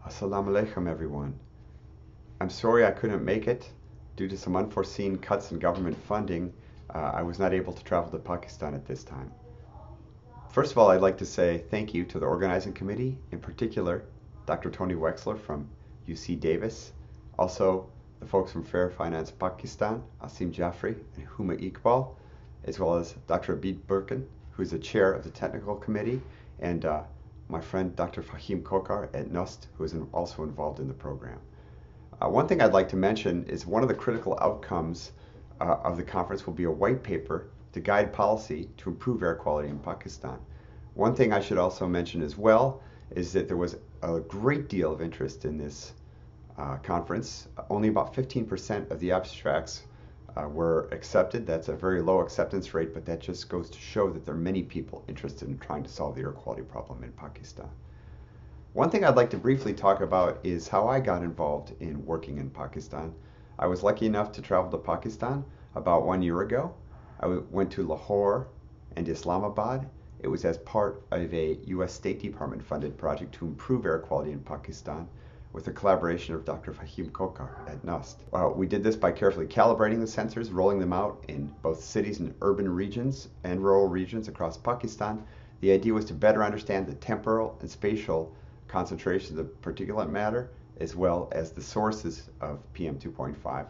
Assalamu alaikum, everyone. I'm sorry I couldn't make it. Due to some unforeseen cuts in government funding, I was not able to travel to Pakistan at this time. First of all, I'd like to say thank you to the organizing committee, in particular, Dr. Tony Wexler from UC Davis, also the folks from Fair Finance Pakistan, Asim Jaffrey and Huma Iqbal, as well as Dr. Abid Bergin, who's the chair of the technical committee, and my friend Dr. Fahim Kokar at NUST, who is also involved in the program. One thing I'd like to mention is one of the critical outcomes of the conference will be a white paper to guide policy to improve air quality in Pakistan. One thing I should also mention as well is that there was a great deal of interest in this conference. Only about 15% of the abstracts were accepted. That's a very low acceptance rate, but that just goes to show that there are many people interested in trying to solve the air quality problem in Pakistan. One thing I'd like to briefly talk about is how I got involved in working in Pakistan. I was lucky enough to travel to Pakistan about 1 year ago. I went to Lahore and Islamabad. It was as part of a U.S. State Department funded project to improve air quality in Pakistan with the collaboration of Dr. Fahim Kokar at NUST. We did this by carefully calibrating the sensors, rolling them out in both cities and urban regions and rural regions across Pakistan. The idea was to better understand the temporal and spatial concentrations of particulate matter as well as the sources of PM2.5.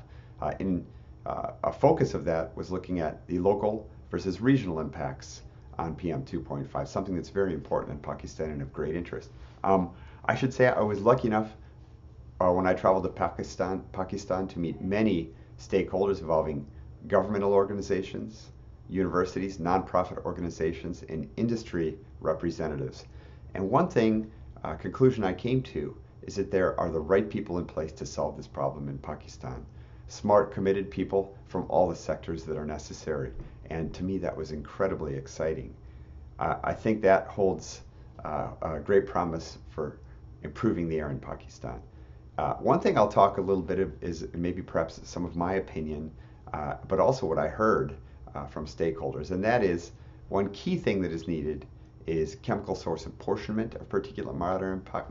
A focus of that was looking at the local versus regional impacts on PM2.5, something that's very important in Pakistan and of great interest. I should say I was lucky enough when I traveled to Pakistan to meet many stakeholders involving governmental organizations, universities, nonprofit organizations, and industry representatives. And one conclusion I came to is that there are the right people in place to solve this problem in Pakistan. Smart, committed people from all the sectors that are necessary. And to me, that was incredibly exciting. I think that holds a great promise for improving the air in Pakistan. One thing I'll talk a little bit of is maybe perhaps some of my opinion, but also what I heard from stakeholders. And that is one key thing that is needed is chemical source apportionment of particulate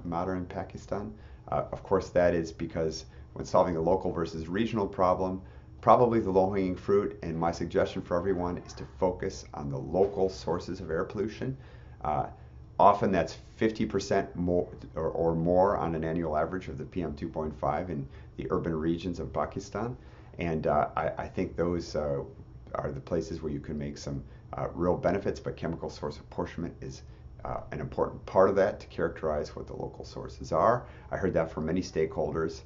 matter in Pakistan. Of course, that is because when solving a local versus regional problem, probably the low-hanging fruit, and my suggestion for everyone is to focus on the local sources of air pollution. Often that's 50% more or more on an annual average of the PM2.5 in the urban regions of Pakistan. And I think those are the places where you can make some real benefits, but chemical source apportionment is an important part of that to characterize what the local sources are. I heard that from many stakeholders.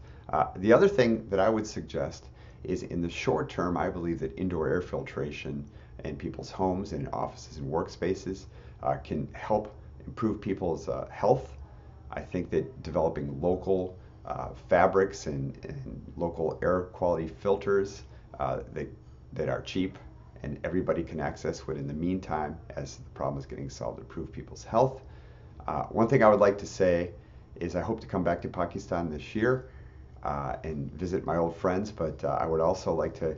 The other thing that I would suggest is in the short term, I believe that indoor air filtration in people's homes and in offices and workspaces can help improve people's health. I think that developing local fabrics and local air quality filters that are cheap and everybody can access would, in the meantime, as the problem is getting solved, improve people's health. One thing I would like to say is I hope to come back to Pakistan this year and visit my old friends, but I would also like to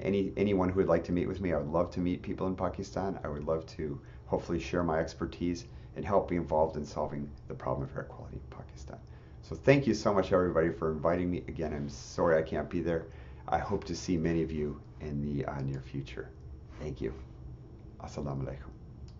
anyone who would like to meet with me, I would love to meet people in Pakistan. I would love to hopefully share my expertise and help be involved in solving the problem of air quality in Pakistan. So thank you so much, everybody, for inviting me. Again, I'm sorry I can't be there. I hope to see many of you in the near future. Thank you. Assalamu alaikum.